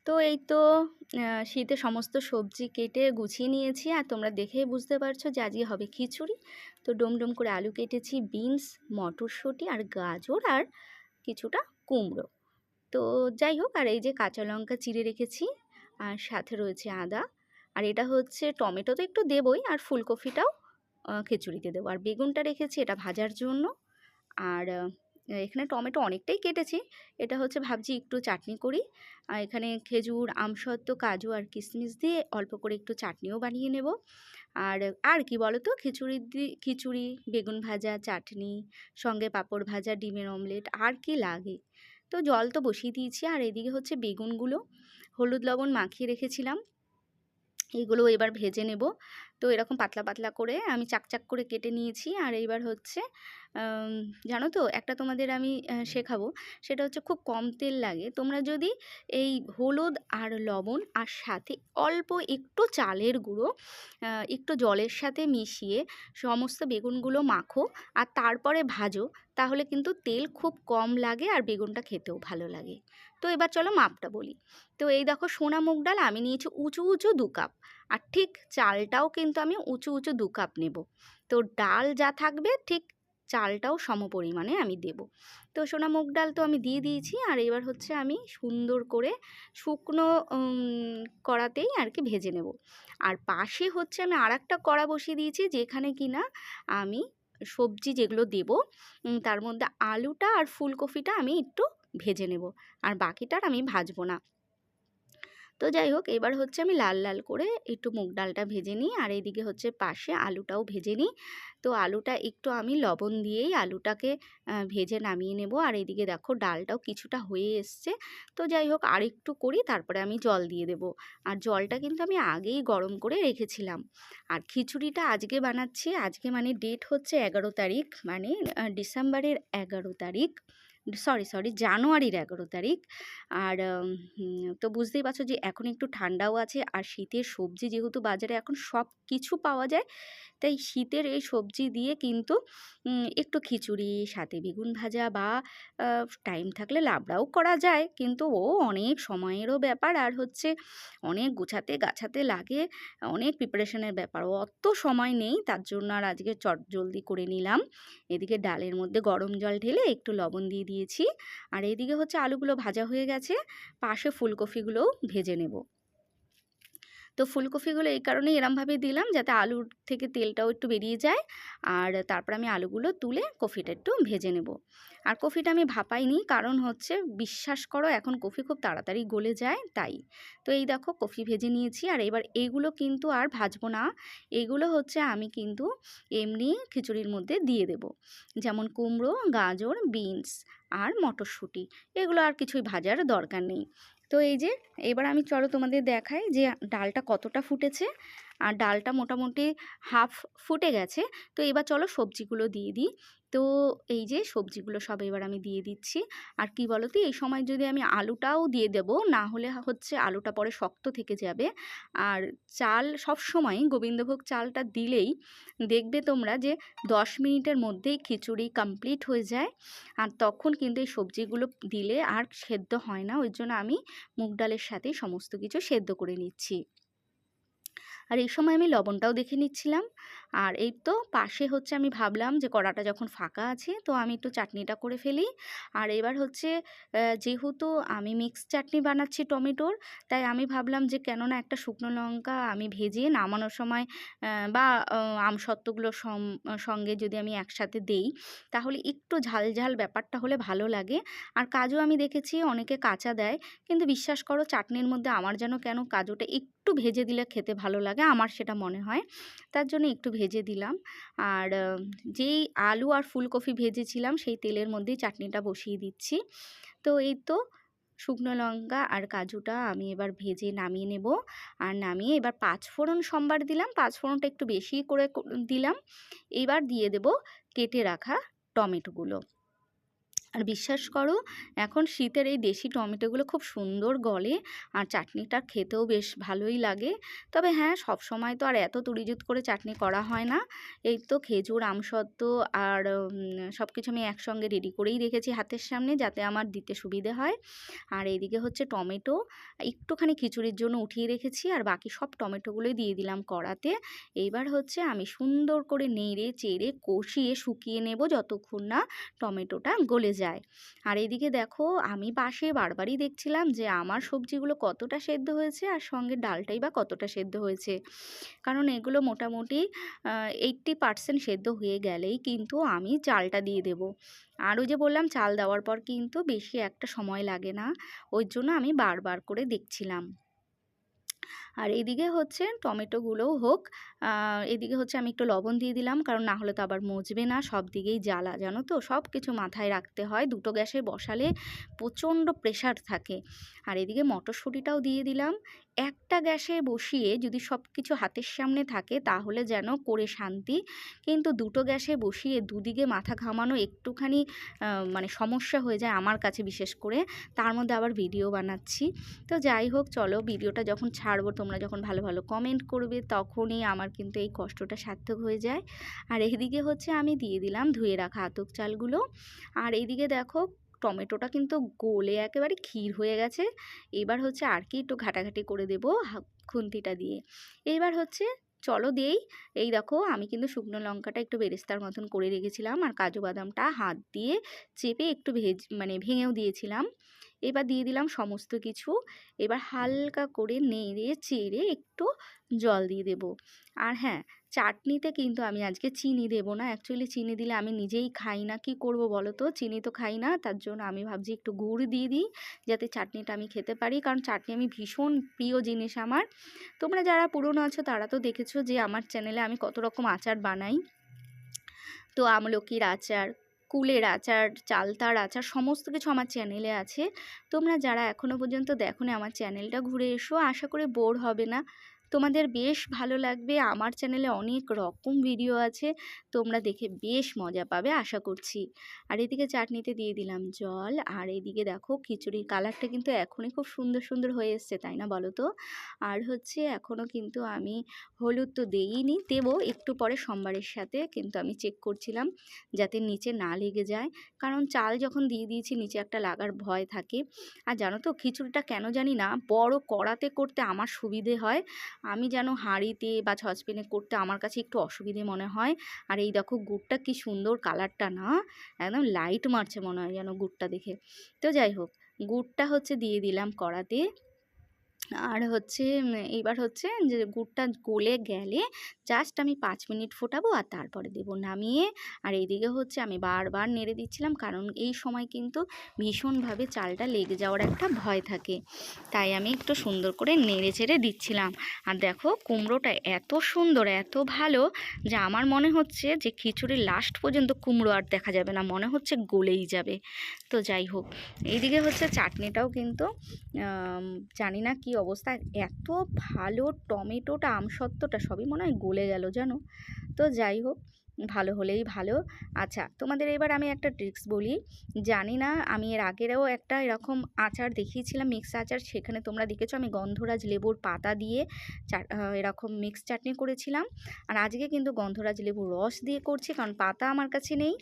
তো এই তো শীতে সমস্ত সবজি কেটে গুছিয়ে নিয়েছি, আর তোমরা দেখেই বুঝতে পারছো যে আজকে হবে খিচুড়ি। তো ডোম ডোম করে আলু কেটেছি, বিনস, মটরশুঁটি আর গাজর আর কিছুটা কুমড়ো। তো যাই হোক, আর এই যে কাঁচা লঙ্কা চিড়ে রেখেছি, আর সাথে রয়েছে আদা, আর এটা হচ্ছে টমেটো তো একটু দেবই, আর ফুলকপিটাও খিচুড়িতে দেবো, আর বেগুনটা রেখেছি এটা ভাজার জন্য। আর এখানে টমেটো অনেকটাই কেটেছি, এটা হচ্ছে ভাবছি একটু চাটনি করি। আর এখানে খেজুর, আমসত্ত্ব, কাজু আর কিশমিশ দিয়ে অল্প করে একটু চাটনিও বানিয়ে নেব। আর আর কি বলো তো, খিচুড়ি, বেগুন ভাজা, চাটনি, সঙ্গে পাঁপড় ভাজা, ডিমের অমলেট, আর কি লাগে। তো জল তো বসিয়ে দিয়েছি, আর এদিকে হচ্ছে বেগুনগুলো হলুদ লবণ মাখিয়ে রেখেছিলাম, এইগুলো এবার ভেজে নেব। তো এরকম পাতলা পাতলা করে আমি চাকচাক করে কেটে নিয়েছি। আর এইবার হচ্ছে জানো তো, একটা তোমাদের আমি শেখাবো, সেটা হচ্ছে খুব কম তেল লাগে। তোমরা যদি এই হলুদ আর লবণ আর সাথে অল্প একটু চালের গুঁড়ো একটু জলের সাথে মিশিয়ে সমস্ত বেগুনগুলো মাখো আর তারপরে ভাজো, তাহলে কিন্তু তেল খুব কম লাগে আর বেগুনটা খেতেও ভালো লাগে। তো এবার চলো মাপটা বলি। তো এই দেখো, সোনা মুগ ডাল আমি নিয়েছি উঁচু উঁচু 2 কাপ, আর ঠিক চালটাও কিন্তু আমি উঁচু উঁচু 2 কাপ নেব। তো ডাল যা থাকবে ঠিক চালটাও সমপরিমাণে আমি দেব। তো সোনা মুগ ডাল তো আমি দিয়ে দিয়েছি, আর এবার হচ্ছে আমি সুন্দর করে শুকনো কড়াতেই আর কি ভেজে নেব। আর পাশে হচ্ছে আমি আরেকটা কড়া বসিয়ে দিয়েছি, যেখানে কিনা আমি সবজি যেগুলো দেব তার মধ্যে আলুটা আর ফুলকপিটা আমি একটু ভেজে নেব, আর বাকিটার আমি ভাজবো না। তো যাই হোক, এবার হচ্ছে আমি লাল লাল করে একটু মুগ ডালটা ভেজে নিই, আর এইদিকে হচ্ছে পাশে আলুটাও ভেজে নিই। তো আলুটা একটু আমি লবণ দিয়েই আলুটাকে ভেজে নামিয়ে নেব। আর এইদিকে দেখো ডালটাও কিছুটা হয়ে এসছে। তো যাই হোক, আর একটু করি, তারপরে আমি জল দিয়ে দেব। আর জলটা কিন্তু আমি আগেই গরম করে রেখেছিলাম। আর খিচুড়িটা আজকে বানাচ্ছি, আজকে মানে ডেট হচ্ছে 11 তারিখ, মানে ডিসেম্বরের 11 তারিখ, সরি জানুয়ারির 11 তারিখ। আর তো বুঝতেই পারছো যে এখন একটু ঠান্ডাও আছে, আর শীতের সবজি যেহেতু বাজারে এখন সব কিছু পাওয়া যায়, তাই শীতের এই সবজি দিয়ে কিন্তু একটু খিচুড়ি, সাথে বেগুন ভাজা, বা টাইম থাকলে লাবড়াও করা যায়, কিন্তু ও অনেক সময়েরও ব্যাপার, আর হচ্ছে অনেক গোছাতে গাছাতে লাগে, অনেক প্রিপারেশনের ব্যাপার, অত সময় নেই, তার জন্য আর আজকে চটজলদি করে নিলাম। এদিকে ডালের মধ্যে গরম জল ঢেলে একটু লবণ দিয়ে দিয়েছি, আর এইদিকে হচ্ছে আলুগুলো ভাজা হয়ে গেছে, পাশে ফুলকপিগুলোও ভেজে নেব। তো ফুলকপিগুলো এই কারণেই এরমভাবে দিলাম, যাতে আলুর থেকে তেলটাও একটু বেরিয়ে যায়। আর তারপর আমি আলুগুলো তুলে কফিটা একটু ভেজে নেব। আর কফিটা আমি ভাপাইনি, কারণ হচ্ছে বিশ্বাস করো এখন কফি খুব তাড়াতাড়ি গলে যায়, তাই। তো এই দেখো, কফি ভেজে নিয়েছি, আর এবার এইগুলো কিন্তু আর ভাজবো না, এগুলো হচ্ছে আমি কিন্তু এমনি খিচুড়ির মধ্যে দিয়ে দেব। যেমন কুমড়ো, গাজর, বিনস আর মটরশুঁটি, এগুলো আর কিছুই ভাজার দরকার নেই। তো এই যে, এবার আমি চলো তোমাদের দেখাই যে ডালটা কতটা ফুটেছে। আর ডালটা মোটামুটি হাফ ফুটে গেছে। তো এবার চলো সবজিগুলো দিয়ে দিই। তো এই যে সবজিগুলো সব এবার আমি দিয়ে দিচ্ছি। আর কি বলো তো, এই সময় যদি আমি আলুটাও দিয়ে দেব, না হলে হচ্ছে আলুটা পরে শক্ত থেকে যাবে। আর চাল সব সময় গোবিন্দভোগ চালটা দিলেই দেখবে তোমরা যে 10 মিনিটের মধ্যেই খিচুড়ি কমপ্লিট হয়ে যায়। আর তখন কিন্তু এই সবজিগুলো দিলে আর সেদ্ধ হয় না, ওই জন্য আমি মুগ ডালের সাথে সমস্ত কিছু সেদ্ধ করে নিচ্ছি। আর এই সময় আমি লবণটাও দেখে নিচ্ছিলাম। আর এই তো পাশে হচ্ছে আমি ভাবলাম যে কড়াটা যখন ফাঁকা আছে, তো আমি একটু চাটনিটা করে ফেলি। আর এবার হচ্ছে যেহেতু আমি মিক্স চাটনি বানাচ্ছি টমেটোর, তাই আমি ভাবলাম যে কেননা একটা শুকনো লঙ্কা আমি ভেজে নামানোর সময় বা আমসত্ত্বগুলোর সঙ্গে যদি আমি একসাথে দেই, তাহলে একটু ঝাল ঝাল ব্যাপারটা হলে ভালো লাগে। আর কাজু আমি দেখেছি অনেকে কাঁচা দেয়, কিন্তু বিশ্বাস করো চাটনির মধ্যে আমার যেন কেন কাজুটা একটু ভেজে দিলে খেতে ভালো লাগে, আমার সেটা মনে হয়, তার জন্য একটু ভেজে দিলাম। আর যেই আলু আর ফুলকপি ভেজেছিলাম সেই তেলের মধ্যেই চাটনিটা বসিয়ে দিচ্ছি। তো এই তো শুকনো লঙ্কা আর কাজুটা আমি এবার ভেজে নামিয়ে নেব। আর নামিয়ে এবার 5 ফোড়ন সম্বার দিলাম, 5 ফোড়নটা একটু বেশি করে দিলাম। এবার দিয়ে দেব কেটে রাখা টমেটোগুলো। আর বিশ্বাস করো, এখন শীতের এই দেশি টমেটোগুলো খুব সুন্দর গলে, আর চাটনিটা খেতেও বেশ ভালোই লাগে। তবে হ্যাঁ, সবসময় তো আর এত তরিজুত করে চাটনি করা হয় না। এই তো খেজুর, আমসত্ত্ব আর সব কিছু আমি একসঙ্গে রেডি করেই রেখেছি হাতের সামনে, যাতে আমার দিতে সুবিধে হয়। আর এইদিকে হচ্ছে টমেটো একটুখানি খিচুড়ির জন্য উঠিয়ে রেখেছি, আর বাকি সব টমেটোগুলোই দিয়ে দিলাম কড়াতে। এইবার হচ্ছে আমি সুন্দর করে নেড়ে চেড়ে কষিয়ে শুকিয়ে নেব যতক্ষণ না টমেটোটা গলে যায়। আর এদিকে দেখো, আমি পাশে বারবারই দেখছিলাম যে আমার সবজিগুলো কতটা সেদ্ধ হয়েছে আর সঙ্গে ডালটাই বা কতটা সেদ্ধ হয়েছে। কারণ এগুলো মোটামুটি 80% সেদ্ধ হয়ে গেলেই কিন্তু আমি চালটা দিয়ে দেব। আর ওই যে বললাম, চাল দেওয়ার পর কিন্তু বেশি একটা সময় লাগে না, ওই জন্য আমি বারবার করে দেখছিলাম। আর এদিকে হচ্ছে টমেটোগুলোও হোক, এদিকে হচ্ছে আমি একটু লবণ দিয়ে দিলাম, কারণ না হলে তো আবার মজবে না, সব দিকেই জ্বালা, জানো তো, সব কিছু মাথায় রাখতে হয়, দুটো গ্যাসে বসালে প্রচণ্ড প্রেশার থাকে। আর এদিকে মটরশুঁটিটাও দিয়ে দিলাম। একটা গ্যাসে বসিয়ে যদি সব কিছু হাতের সামনে থাকে তাহলে যেন করে শান্তি, কিন্তু দুটো গ্যাসে বসিয়ে দুদিকে মাথা ঘামানো একটুখানি মানে সমস্যা হয়ে যায় আমার কাছে, বিশেষ করে তার মধ্যে আবার ভিডিও বানাচ্ছি। তো যাই হোক, চলো ভিডিওটা যখন ছাড়বো, তোমরা যখন ভালো ভালো কমেন্ট করবে, তখনই আমার কিন্তু এই কষ্টটা সার্থক হয়ে যায়। আর এইদিকে হচ্ছে আমি দিয়ে দিলাম ধুয়ে রাখা আতপ চালগুলো। আর এইদিকে দেখো, টমেটোটা কিন্তু গলে একেবারে ক্ষীর হয়ে গেছে। এবার হচ্ছে আর কি একটু ঘাটাঘাটি করে দেবো খুন্তিটা দিয়ে। এইবার হচ্ছে চলো দেই। এই দেখো, আমি কিন্তু শুকনো লঙ্কাটা একটু বেরেস্তার মতন করে রেখেছিলাম, আর কাজু বাদামটা হাত দিয়ে চেপে একটু মানে ভেঙেও দিয়েছিলাম। এবার দিয়ে দিলাম সমস্ত কিছু। এবার হালকা করে নেড়ে চেড়ে একটু জল দিয়ে দেব। আর হ্যাঁ, চাটনিতে কিন্তু আমি আজকে চিনি দেব না। অ্যাকচুয়ালি চিনি দিলে আমি নিজেই খাই না, কি করব বলো তো, চিনি তো খাই না, তার জন্য আমি ভাবছি একটু গুড় দিয়ে দিই, যাতে চাটনিটা আমি খেতে পারি, কারণ চাটনি আমি ভীষণ প্রিয় জিনিস আমার। তোমরা যারা পুরনো আছো তারা তো দেখেছো যে আমার চ্যানেলে আমি কত রকম আচার বানাই। তো আমলকির আচার, কুলের আচার, চালতার আচার, সমস্ত কিছু আমার চ্যানেলে আছে। তোমরা যারা এখনও পর্যন্ত দেখোনি, আমার চ্যানেলটা ঘুরে এসো, আশা করি বোর হবে না, তোমাদের বেশ ভালো লাগবে। আমার চ্যানেলে অনেক রকম ভিডিও আছে, তোমরা দেখে বেশ মজা পাবে আশা করছি। আর এদিকে চাটনিতে দিয়ে দিলাম জল, আর এদিকে দেখো খিচুড়ির কালারটা কিন্তু এখনই খুব সুন্দর সুন্দর হয়ে এসছে, তাই না বলো তো? আর হচ্ছে এখনও কিন্তু আমি হলুদ তো দেইনি, দেবো একটু পরে সোমবারের সাথে, কিন্তু আমি চেক করছিলাম যাতে নিচে না লেগে যায়, কারণ চাল যখন দিয়ে দিয়েছি নিচে একটা লাগার ভয় থাকে। আর জানো তো, খিচুড়িটা কেন জানি না বড় কড়াতে করতে আমার সুবিধে হয়, আমি যেন হাঁড়িতে বা সসপ্যানে করতে আমার কাছে একটু অসুবিধে মনে হয়। আর এই দেখো গুড়টা কি সুন্দর কালারটা, না একদম লাইট মারছে মনে হয় যেন গুড়টা দেখে। তো যাই হোক, গুড়টা হচ্ছে দিয়ে দিলাম কড়াতে। আর হচ্ছে এইবার হচ্ছে যে গুড়টা গলে গেলে জাস্ট আমি 5 মিনিট ফোটাবো, আর তারপরে দেবো নামিয়ে। আর এইদিকে হচ্ছে আমি বারবার নেড়ে দিচ্ছিলাম, কারণ এই সময় কিন্তু ভীষণভাবে চালটা লেগে যাওয়ার একটা ভয় থাকে, তাই আমি একটু সুন্দর করে নেড়ে চেড়ে দিচ্ছিলাম। আর দেখো, কুমড়োটা এত সুন্দর, এত ভালো, যে আমার মনে হচ্ছে যে খিচুড়ির লাস্ট পর্যন্ত কুমড়ো আর দেখা যাবে না, মনে হচ্ছে গলেই যাবে। তো যাই হোক, এইদিকে হচ্ছে চাটনিটাও কিন্তু জানি না কি অবস্থা, এত ভালো টমেটোটা, আমসত্ত্বটা সবই মনে হয় গলে গেল জানো। তো যাই হোক, ভালো হলেই ভালো। আচ্ছা, তোমাদের এবার আমি একটা ট্রিক্স বলি। জানি না, আমি এর আগেরও একটা এরকম আচার দেখিয়েছিলাম, মিক্স আচার, সেখানে তোমরা দেখেছো আমি গন্ধরাজ লেবুর পাতা দিয়ে এরকম মিক্স চাটনি করেছিলাম। আর আজকে কিন্তু গন্ধরাজ লেবুর রস দিয়ে করছি, কারণ পাতা আমার কাছে নেই।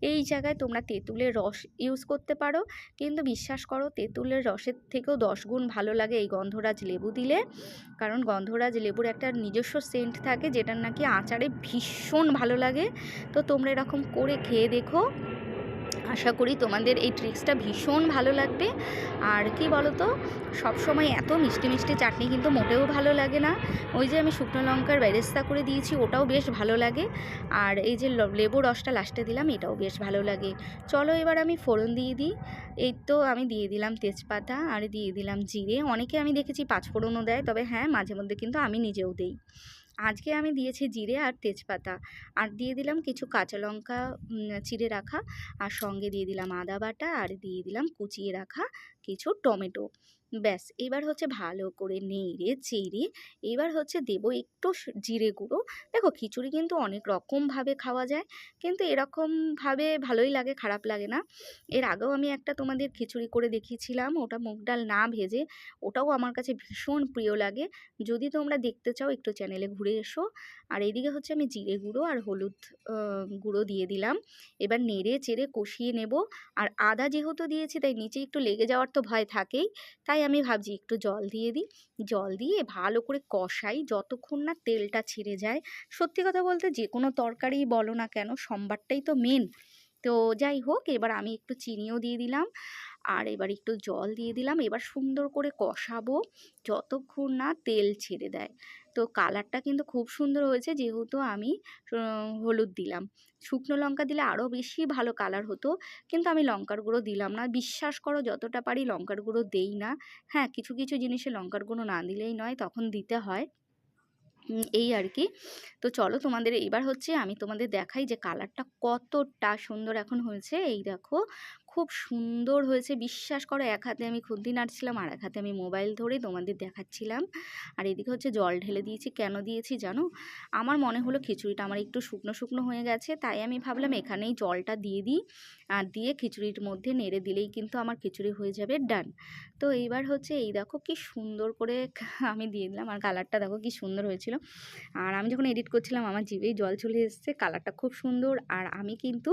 এই জায়গায় তোমরা তেঁতুলের রস ইউজ করতে পারো, কিন্তু বিশ্বাস করো, তেঁতুলের রসের থেকেও 10 গুণ ভালো লাগে এই গন্ধরাজ লেবু দিলে, কারণ গন্ধরাজ লেবুর একটা নিজস্ব সেন্ট থাকে, যেটার নাকি আচারে ভীষণ ভালো লাগে। তো তোমরা এরকম করে খেয়ে দেখো, আশা করি তোমাদের এই ট্রিক্সটা ভীষণ ভালো লাগবে। আর কি বলো তো, সবসময় এত মিষ্টি মিষ্টি চাটনি কিন্তু মোটেও ভালো লাগে না। ওই যে আমি শুকনো লঙ্কার বেরেস্তা করে দিয়েছি, ওটাও বেশ ভালো লাগে। আর এই যে লেবু রসটা লাস্টে দিলাম, এটাও বেশ ভালো লাগে। চলো এবার আমি ফোড়ন দিয়ে দিই। এই তো আমি দিয়ে দিলাম তেজপাতা, আর দিয়ে দিলাম জিরে। অনেকে আমি দেখেছি পাঁচফোড়নও দেয়, তবে হ্যাঁ, মাঝে মধ্যে কিন্তু আমি নিজেও দিই। আজকে আমি দিয়েছি জিরে আর তেজপাতা, আর দিয়ে দিলাম কিছু কাঁচা লঙ্কা চিড়ে রাখা, আর সঙ্গে দিয়ে দিলাম আদা বাটা, আর দিয়ে দিলাম কুচিয়ে রাখা কিছু টমেটো। ব্যাস এবার হচ্ছে ভালো করে নেড়ে চেড়ে এবার হচ্ছে দেবো একটু জিরে গুঁড়ো। দেখো খিচুড়ি কিন্তু অনেক রকমভাবে খাওয়া যায়, কিন্তু এরকমভাবে ভালোই লাগে, খারাপ লাগে না। এর আগেও আমি একটা তোমাদের খিচুড়ি করে দেখিয়েছিলাম, ওটা মুগ ডাল না ভেজে, ওটাও আমার কাছে ভীষণ প্রিয় লাগে। যদি তোমরা দেখতে চাও একটু চ্যানেলে ঘুরে এসো। আর এইদিকে হচ্ছে আমি জিরে গুঁড়ো আর হলুদ গুঁড়ো দিয়ে দিলাম। এবার নেড়ে চেড়ে কষিয়ে নেব। আর আদা যেহেতু দিয়েছি তাই নিচে একটু লেগে যাওয়ার তো ভয় থাকেই, তাই আমি ভাবছি একটু জল দিয়ে দিই। জল দিয়ে ভালো করে কষাই যতক্ষণ না তেলটা ছেড়ে যায়। সত্যি কথা বলতে যে কোনো তরকারিই বলো না কেন, সম্বারটাই তো মেন। তো যাই হোক, এবার আমি একটু চিনিও দিয়ে দিলাম আর এবার একটু জল দিয়ে দিলাম। এবার সুন্দর করে কষাবো যতক্ষণ না তেল ছেড়ে দেয়। তো কালারটা কিন্তু খুব সুন্দর হয়েছে, যেহেতু আমি হলুদ দিলাম। শুকনো লঙ্কা দিলে আরও বেশি ভালো কালার হতো, কিন্তু আমি লঙ্কার গুঁড়ো দিলাম না। বিশ্বাস করো যতটা পারি লঙ্কার গুঁড়ো দেই না। হ্যাঁ, কিছু কিছু জিনিসে লঙ্কার গুঁড়ো না দিলেই নয়, তখন দিতে হয়। এই আর কি। তো চলো তোমাদের এবার হচ্ছে আমি তোমাদের দেখাই যে কালারটা কতটা সুন্দর এখন হয়েছে। এই দেখো খুব সুন্দর হয়েছে, বিশ্বাস করো। এক হাতে আমি খুন্তি নাড়ছিলাম আর এক হাতে আমি মোবাইল ধরে তোমাদের দেখাচ্ছিলাম। আর এদিকে হচ্ছে জল ঢেলে দিয়েছি। কেন দিয়েছি জানো? আমার মনে হলো খিচুড়িটা আমার একটু শুকনো শুকনো হয়ে গেছে, তাই আমি ভাবলাম এখানেই জলটা দিয়ে দিই। আর দিয়ে খিচুড়ির মধ্যে নেড়ে দিলেই কিন্তু আমার খিচুড়ি হয়ে যাবে ডান। তো এইবার হচ্ছে এই দেখো কি সুন্দর করে আমি দিয়ে দিলাম, আর কালারটা দেখো কি সুন্দর হয়েছিল। আর আমি যখন এডিট করছিলাম আমার জিভেই জল চলে এসেছে, কালারটা খুব সুন্দর। আর আমি কিন্তু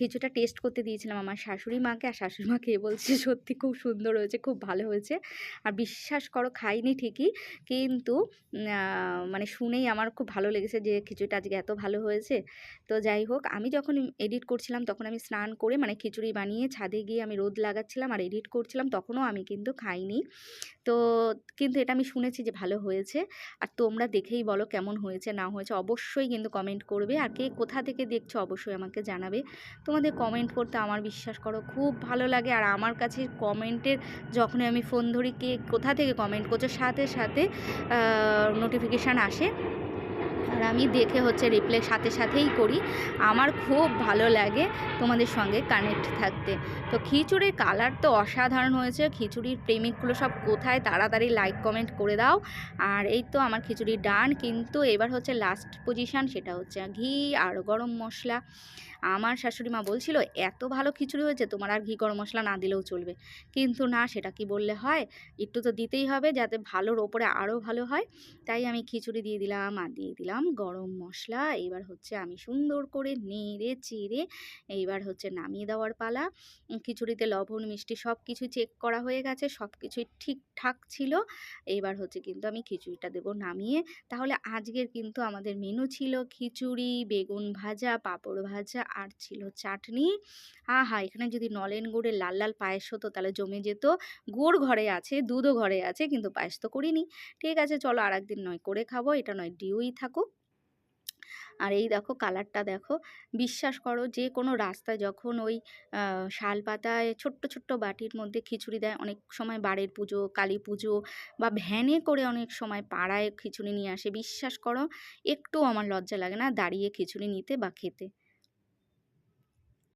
কিছুটা টেস্ট করতে দিয়েছিলাম আমার শাশুড়ি মাকে, আর শাশুড়ি মা খেয়ে বলছে সত্যি খুব সুন্দর হয়েছে, খুব ভালো হয়েছে। আর বিশ্বাস করো খাইনি ঠিকই, কিন্তু মানে শুনেই আমার খুব ভালো লেগেছে যে খিচুড়িটা আজকে এত ভালো হয়েছে। তো যাই হোক, আমি যখন এডিট করছিলাম তখন আমি স্নান করে মানে খিচুড়ি বানিয়ে ছাদে গিয়ে আমি রোদ লাগাচ্ছিলাম আর এডিট করছিলাম, তখনও আমি কিন্তু খাইনি। তো কিন্তু এটা আমি শুনেছি যে ভালো হয়েছে। আর তোমরা দেখেই বলো কেমন হয়েছে না হয়েছে, অবশ্যই কিন্তু কমেন্ট করবে। আর কে কোথা থেকে দেখছো অবশ্যই আমাকে জানাবে। তোমাদের কমেন্ট পড়তে আমার বিশ্বাস করো খুব ভালো লাগে। আর আমার কাছে কমেন্টের যখনই আমি ফোন ধরি কে কোথা থেকে কমেন্ট করছো, সাথে সাথে নোটিফিকেশান আসে, আর আমি দেখে হচ্ছে রিপ্লাই সাথে সাথেই করি। আমার খুব ভালো লাগে তোমাদের সঙ্গে কানেক্ট থাকতে। তো খিচুড়ির কালার তো অসাধারণ হয়েছে। খিচুড়ির প্রেমিকগুলো সব কোথায়, তাড়াতাড়ি লাইক কমেন্ট করে দাও। আর এই তো আমার খিচুড়ি ডান, কিন্তু এবার হচ্ছে লাস্ট পজিশান, সেটা হচ্ছে ঘি আর গরম মশলা। আমার শাশুড়ি মা বলছিল এত ভালো খিচুড়ি হয়েছে তোমার আর ঘি গরম মশলা না দিলেও চলবে, কিন্তু না, সেটা কি বললে হয়, একটু তো দিতেই হবে যাতে ভালোর ওপরে আরও ভালো হয়। তাই আমি খিচুড়ি দিয়ে দিলাম আর দিয়ে দিলাম গরম মশলা। এবার হচ্ছে আমি সুন্দর করে নেড়ে চেড়ে এইবার হচ্ছে নামিয়ে দেওয়ার পালা। খিচুড়িতে লবণ মিষ্টি সব কিছু চেক করা হয়ে গেছে, সব কিছুই ঠিকঠাক ছিল। এইবার হচ্ছে কিন্তু আমি খিচুড়িটা দেবো নামিয়ে। তাহলে আজকের কিন্তু আমাদের মেনু ছিল খিচুড়ি, বেগুন ভাজা, পাঁপড় ভাজা আর ছিল চাটনি। আহা, এখানে যদি নলেন গুড়ের লাল লাল পায়েস হতো তাহলে জমে যেত। গুড় ঘরে আছে, দুধও ঘরে আছে, কিন্তু পায়েস তো করিনি। ঠিক আছে চলো আর একদিন নয় করে খাবো, এটা নয় ডিউই থাকুক। আর এই দেখো কালারটা দেখো, বিশ্বাস করো যে কোনো রাস্তায় যখন ওই শাল পাতায় ছোট্ট ছোট্ট বাটির মধ্যে খিচুড়ি দেয়, অনেক সময় বাড়ির পুজো, কালী পুজো বা ভ্যানে করে অনেক সময় পাড়ায় খিচুড়ি নিয়ে আসে, বিশ্বাস করো একটু আমার লজ্জা লাগে না দাঁড়িয়ে খিচুড়ি নিতে বা খেতে।